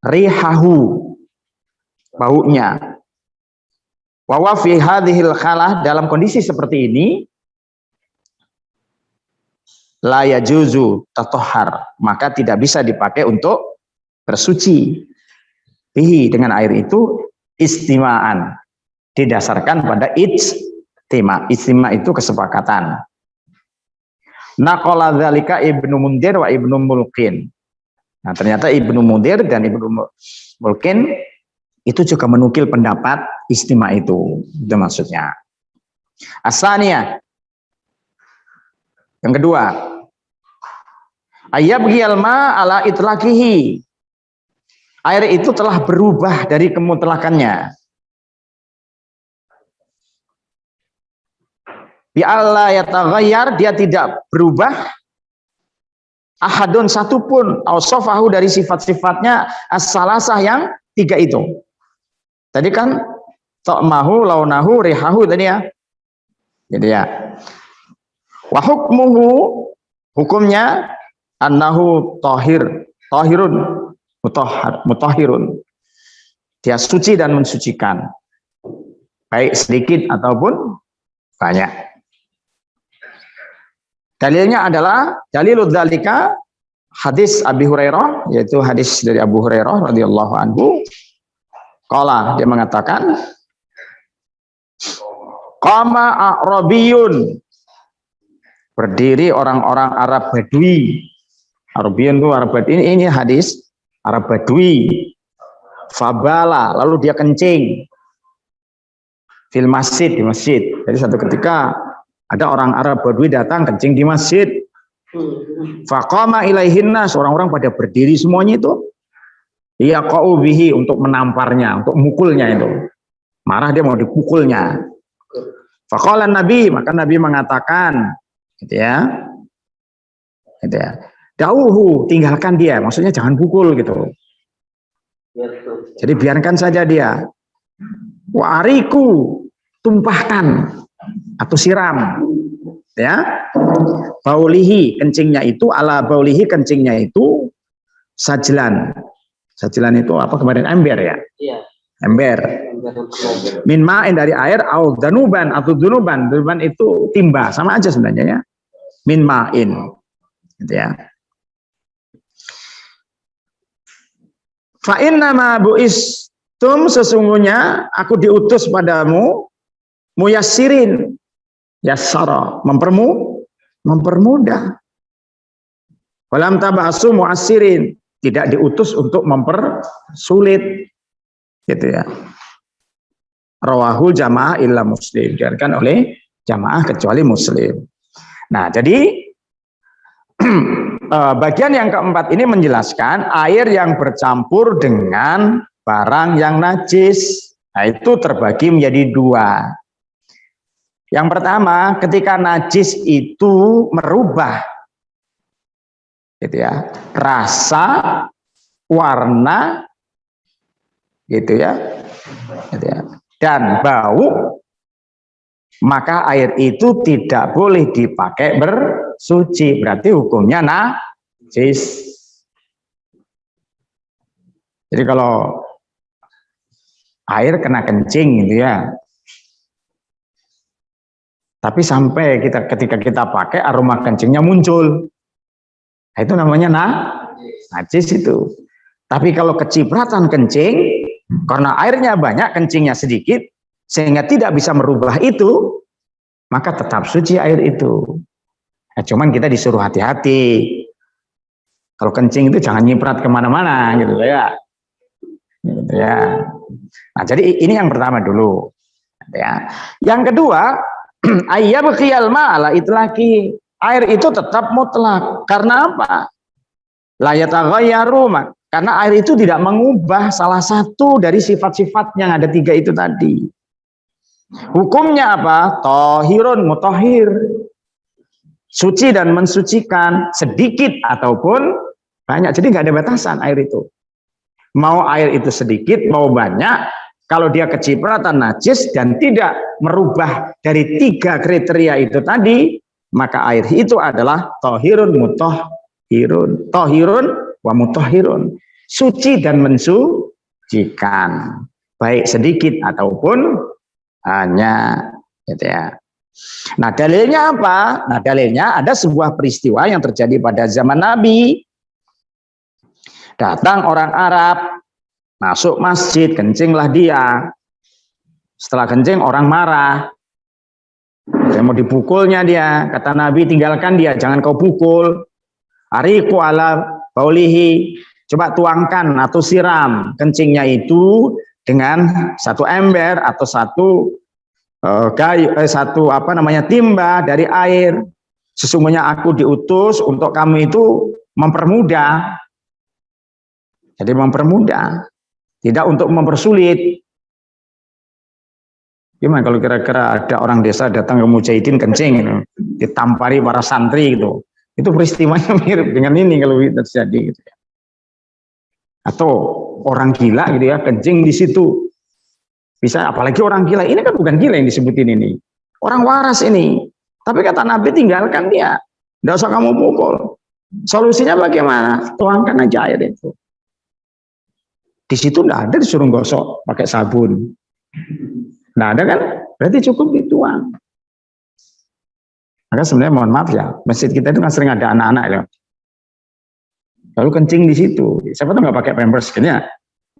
rihahu baunya. Wa wa fi hadhil khalah, dalam kondisi seperti ini la yajuzu tatahhar, maka tidak bisa dipakai untuk bersuci bihi dengan air itu istima'an, didasarkan pada ijtima. Ijtima itu kesepakatan. Naqala dzalika Ibnu Mundir wa Ibnu Mulkin. Nah, ternyata Ibnu Mundir dan Ibnu Mulkin itu juga menukil pendapat istima itu maksudnya. Asaniyah, yang kedua, ayyabghiyal ma ala itlaqihi, air itu telah berubah dari kemutlakannya. Bi alla yataghayyar, dia tidak berubah. Ahadun, satupun, ausafahu, dari sifat-sifatnya as-salasah yang tiga itu. Tadi kan ta'mahu, launahu, rihahu tadi ya. Jadi ya. Wa hukmuhu, hukumnya annahu tahirun mutahhirun. Dia suci dan mensucikan, baik sedikit ataupun banyak. Dalilnya adalah dalilul dzalika hadis Abi Hurairah, yaitu hadis dari Abu Hurairah radhiyallahu anhu. Qala, dia mengatakan Qama a'rabiyun, berdiri orang-orang Arab Badui. Arabiyun itu Arab Badui, ini hadis Arab Badui. Fabala, lalu dia kencing fil masjid, di masjid. Jadi satu ketika ada orang Arab Badui datang kencing di masjid. Faqama ilaihinna, orang-orang pada berdiri semuanya itu. Yaqau bihi, untuk menamparnya, untuk mukulnya itu. Marah dia mau dipukulnya. Faqala Nabi, maka Nabi mengatakan, gitu ya. Gitu ya. Dauhu, tinggalkan dia, maksudnya jangan pukul gitu. Jadi biarkan saja dia. Wa'ariku, tumpahkan atau siram. Ya. Baulihi, kencingnya itu, ala baulihi, kencingnya itu sajlan. Sajlan itu apa kemarin? Ember ya? Iya. Ember. Min ma'in, dari air, au danuban atau dunuban. Dunuban itu timba, sama aja sebenarnya ya. Min ma'in. Gitu ya. Fa inna ma buistum, sesungguhnya aku diutus padamu, muyassirin, yassara, mempermudah. Walam tabasu muassirin, tidak diutus untuk mempersulit. Gitu ya. Rawahul jamaah illa muslim, diriwayatkan oleh jamaah kecuali muslim. Nah, jadi bagian yang keempat ini menjelaskan air yang bercampur dengan barang yang najis. Nah, itu terbagi menjadi dua. Yang pertama, ketika najis itu merubah gitu ya, rasa, warna, gitu ya, dan bau, maka air itu tidak boleh dipakai bersuci, berarti hukumnya najis. Jadi kalau air kena kencing gitu ya, tapi sampai ketika kita pakai aroma kencingnya muncul, nah, itu namanya najis itu. Tapi kalau kecipratan kencing, karena airnya banyak, kencingnya sedikit, sehingga tidak bisa merubah itu, maka tetap suci air itu. Nah, cuman kita disuruh hati-hati. Kalau kencing itu jangan nyiprat kemana-mana, gitu ya. Gitu ya. Nah, jadi ini yang pertama dulu. Ya. Yang kedua, ayyabqiyal ma'ala itlaqi, air itu tetap mutlak. Karena apa? La yataghayyaru, karena air itu tidak mengubah salah satu dari sifat-sifat yang ada tiga itu tadi. Hukumnya apa? Thahirun mutahhir, suci dan mensucikan, sedikit ataupun banyak. Jadi nggak ada batasan air itu. Mau air itu sedikit, mau banyak, kalau dia kecipratan najis dan tidak merubah dari tiga kriteria itu tadi, maka air itu adalah thahirun mutahhirun. Thahirun wa mutahhirun. Suci dan mensucikan, baik sedikit ataupun hanya, gitu ya. Nah, dalilnya apa? Nah, dalilnya ada sebuah peristiwa yang terjadi pada zaman Nabi. Datang orang Arab, masuk masjid, kencinglah dia. Setelah kencing orang marah, dia mau dipukulnya dia. Kata Nabi, tinggalkan dia, jangan kau pukul. Ariku ala baulihi, coba tuangkan atau siram kencingnya itu dengan satu ember atau satu timba dari air. Sesungguhnya aku diutus untuk kamu itu mempermudah. Jadi mempermudah, tidak untuk mempersulit. Gimana kalau kira-kira ada orang desa datang ke Mujahidin kencing, ditampari para santri gitu. Itu peristiwanya mirip dengan ini kalau terjadi gitu ya. Atau orang gila gitu ya, kencing di situ. Bisa, apalagi orang gila, ini kan bukan gila yang disebutin ini. Orang waras ini. Tapi kata Nabi, tinggalkan dia. Tidak usah kamu pukul. Solusinya bagaimana? Tuangkan aja air itu. Di situ tidak ada disuruh gosok pakai sabun. Nah, ada kan? Berarti cukup dituang. Maka sebenarnya mohon maaf ya, masjid kita itu kan sering ada anak-anak ya. Lalu kencing di situ. Siapa tuh nggak pakai pampers kan ya?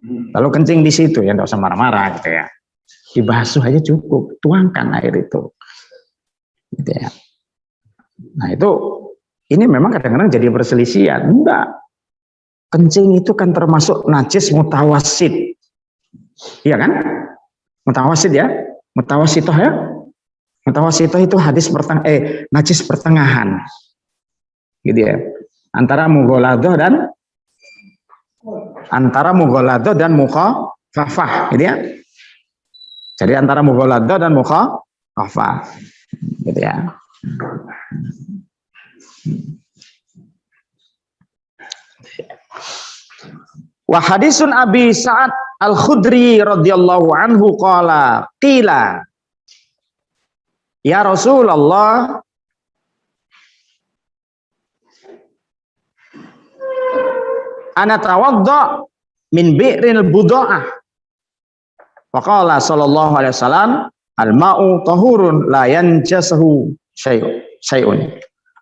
Lalu kencing di situ ya, nggak usah marah-marah gitu ya. dibasuh aja cukup, tuangkan air itu. Gitu ya. Nah itu, ini memang kadang-kadang jadi perselisihan. Enggak, kencing itu kan termasuk najis mutawasid. Iya kan? Mutawasid ya, mutawasitoh ya. Mutawasitoh itu najis pertengahan. Gitu ya. Antara mughaladah dan mukhafafah, gitu ya. Jadi antara mughaladah dan mukhafafah, gitu ya. Wa hadisun Abi Sa'ad Al-Khudri radhiyallahu anhu qala qila ya Rasulullah ana tawadda min bi'ril buda'ah. Wa qala sallallahu alaihi wasallam al-ma'u tahurun la yanjasuhu syai'un.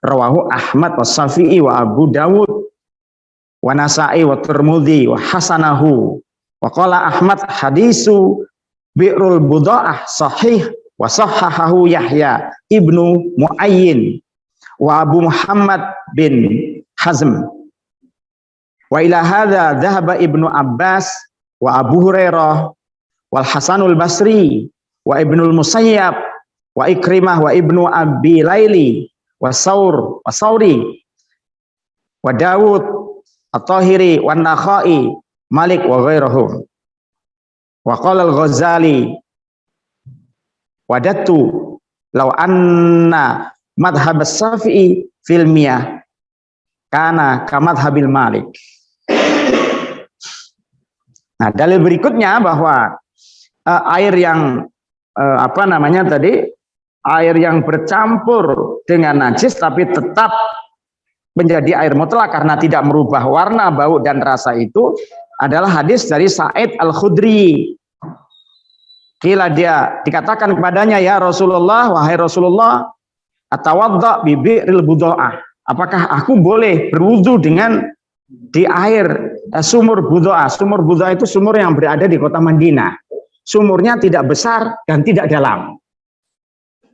Rawahu Ahmad wa Syafi'i wa Abu Dawud wa Nasa'i wa Tirmidzi wa hasanahu. Wa qala Ahmad hadisu bi'rul buda'ah sahih wa sahhahahu Yahya ibnu Mu'ayyin wa Abu Muhammad bin Hazm. Wa ila hadza dhahaba Ibnu Abbas wa Abu Hurairah wal Hasanul Basri wa Ibnul Musayyab wa Ikrimah wa Ibnu Abi Laili wa Sauri wa Dawud At-Tahiri wa Nakhai Malik wa ghairahum. Wa qala Al-Ghazali wadattu law anna madhhab as-Syafi'i fil miyah kana kamadhabil Malik. Nah, dalil berikutnya bahwa air yang air yang bercampur dengan najis tapi tetap menjadi air mutlak karena tidak merubah warna, bau dan rasa itu adalah hadis dari Sa'id Al-Khudri. Kila dia dikatakan kepadanya, ya Rasulullah, wahai Rasulullah, atawadda bi bi'ril buda'ah. Apakah aku boleh berwudu dengan di air sumur Buda'ah? Sumur Buda'ah itu sumur yang berada di kota Madinah. Sumurnya tidak besar dan tidak dalam.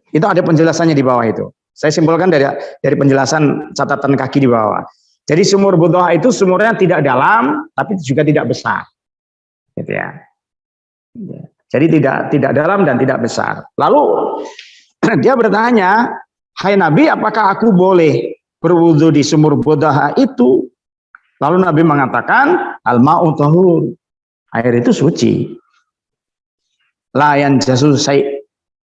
Itu ada penjelasannya di bawah itu. Saya simpulkan dari penjelasan catatan kaki di bawah. Jadi sumur Buda'ah itu sumurnya tidak dalam, tapi juga tidak besar. Gitu ya. Jadi tidak dalam dan tidak besar. Lalu dia bertanya, hai Nabi, apakah aku boleh berwudu di sumur Buda'ah itu? Lalu Nabi mengatakan, al-ma'u tahur, air itu suci. La yanjasu syai',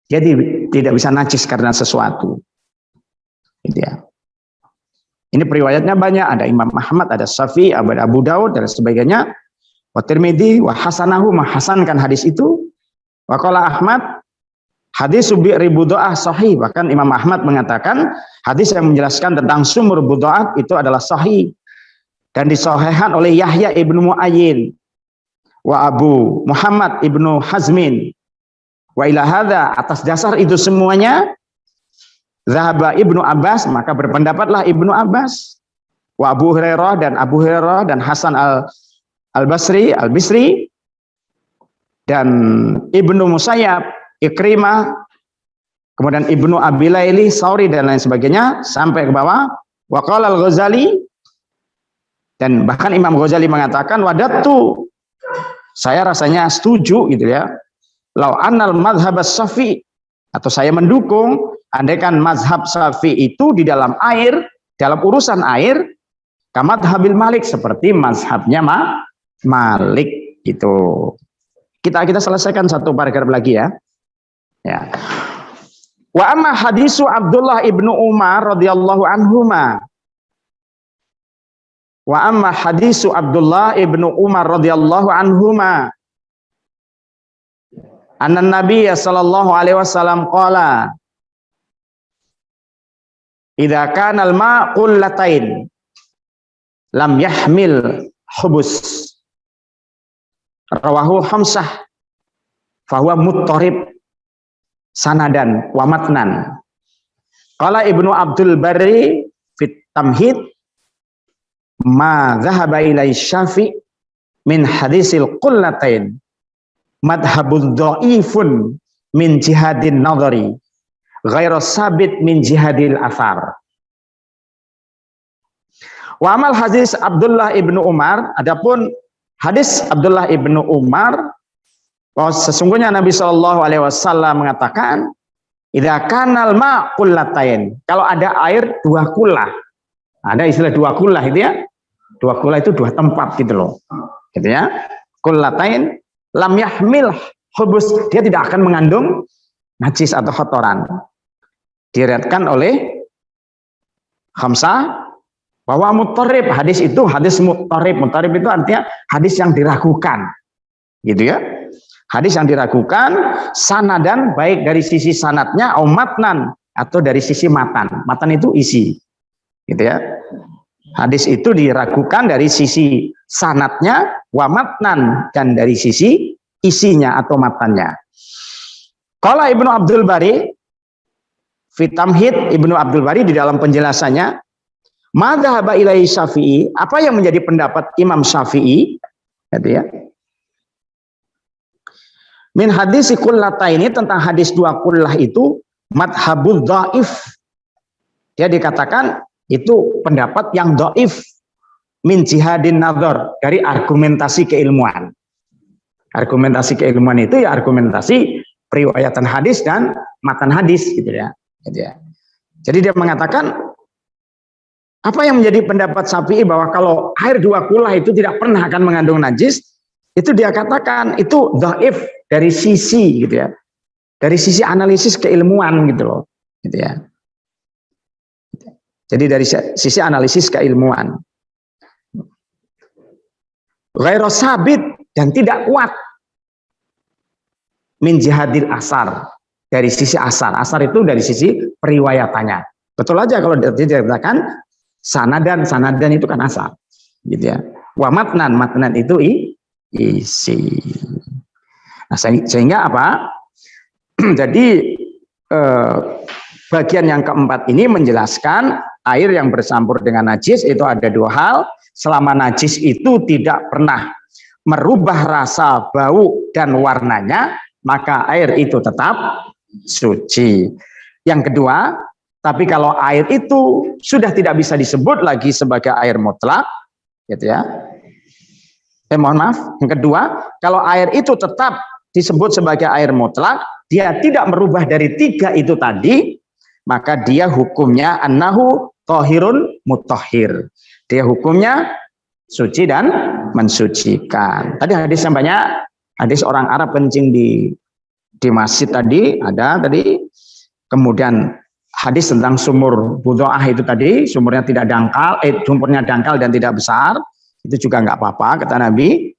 jadi tidak bisa najis karena sesuatu. Gitu ya. Ini periwayatnya banyak, ada Imam Ahmad, ada Syafi'i, ada Abu Dawud dan sebagainya. Wa Tirmidzi wa hasanahu, menghasankan hadis itu. Wa qala Ahmad hadis bi'ri buda'ah sahih, bahkan Imam Ahmad mengatakan hadis yang menjelaskan tentang sumur buda'ah itu adalah sahih dan disahihkan oleh Yahya ibnu Mu'ayyin wa Abu Muhammad ibnu Hazmin. Wa ila hadza, atas dasar itu semuanya zahaba Ibnu Abbas, maka berpendapatlah Ibnu Abbas wa Abu Hurairah dan Hasan al-Basri dan Ibnu Musayyab, Ikrimah, kemudian Ibnu Abi Laili, Sauri dan lain sebagainya sampai ke bawah. Wa qala Al-Ghazali, dan bahkan Imam Ghazali mengatakan wadattu, saya rasanya setuju gitu ya. Lau annal madhhab as-Syafi'i, atau saya mendukung andaikan mazhab Syafi'i itu di dalam air, dalam urusan air, kamadhabil Malik, seperti mazhabnya Malik itu. Kita selesaikan satu paragraf lagi ya. Ya. Wa amma hadisu Abdullah ibnu Umar radhiyallahu anhuma. Wa amma hadisu Abdullah ibnu Umar radhiyallahu anhuma. Anna Nabiy sallallahu alaihi wasallam qala idza kana al-ma' qullatain lam yahmil hubus. Rawahu Hamsah fahuwa muttarib sanadan wa matnan. Qala Ibnu Abdul Barri fit Tamhid ma dhahaba ilai Syafi' min hadisil qullatain madhabul dhaifun min jihadin nadhari ghairu sabit min jihadil athar. Wa amal hadis Abdullah ibnu Umar, adapun hadis Abdullah ibnu Umar bahwa sesungguhnya Nabi Shallallahu Alaihi Wasallam mengatakan, idza kanal ma qullatain, kalau ada air dua kullah, ada istilah dua kullah itu ya, dua kullah itu dua tempat gitu loh, gitu ya, qullatain lam yahmil hubus, dia tidak akan mengandung najis atau kotoran. Diriwayatkan oleh Khamsah bahwa muttarib, hadis itu hadis muttarib. Muttarib itu artinya hadis yang diragukan, gitu ya, hadis yang diragukan sanadan, baik dari sisi sanadnya au matnan, atau dari sisi matan. Matan itu isi, gitu ya, hadis itu diragukan dari sisi sanadnya wa matnan, dan dari sisi isinya atau matannya. Qala Ibnu Abdul Bari Fitamhid, Ibnu Abdul Bari di dalam penjelasannya, madzhaba ilai Syafi'i, apa yang menjadi pendapat Imam Syafi'i, gitu ya, min hadis qullataini, tentang hadis dua kullah itu, madhabul dhaif, dia dikatakan itu pendapat yang dhaif, min jihadin nadhar, dari argumentasi keilmuan. Argumentasi keilmuan itu ya argumentasi periwayatan hadis dan matan hadis, gitu ya, gitu ya. Jadi dia mengatakan, apa yang menjadi pendapat Syafi'i bahwa kalau air dua kullah itu tidak pernah akan mengandung najis, itu dia katakan itu dhaif dari sisi, gitu ya, dari sisi analisis keilmuan, gitu loh, gitu ya. Jadi dari sisi analisis keilmuan, ghairu sabit, dan tidak kuat, min jihadil asar, dari sisi asar. Asar itu dari sisi periwayatannya. Betul aja kalau dikatakan sanadan itu kan asar, gitu ya. Wa matnan itu isi. Nah, sehingga apa? Jadi bagian yang keempat ini menjelaskan air yang bercampur dengan najis itu ada dua hal. Selama najis itu tidak pernah merubah rasa, bau, dan warnanya, maka air itu tetap suci. Yang kedua, tapi kalau air itu sudah tidak bisa disebut lagi sebagai air mutlak, gitu ya. Mohon maaf. Yang kedua, kalau air itu tetap disebut sebagai air mutlak, dia tidak merubah dari tiga itu tadi, maka dia hukumnya annahu thahirun mutahhir. Dia hukumnya suci dan mensucikan. Tadi hadis yang banyak, hadis orang Arab kencing di masjid tadi ada tadi. Kemudian hadis tentang sumur budho'ah itu tadi, sumurnya tidak dangkal, sumurnya dangkal dan tidak besar, itu juga nggak apa-apa kata Nabi.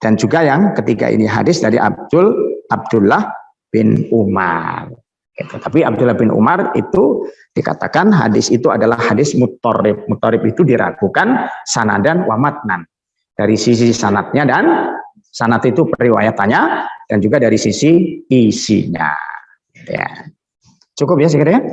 Dan juga yang ketiga ini hadis dari Abdullah bin Umar. Tapi Abdullah bin Umar itu dikatakan hadis itu adalah hadis muttarib. Muttarib itu diragukan sanadan wa matnan, dari sisi sanadnya, dan sanad itu periwayatannya, dan juga dari sisi isinya. Ya. Cukup ya sekiranya.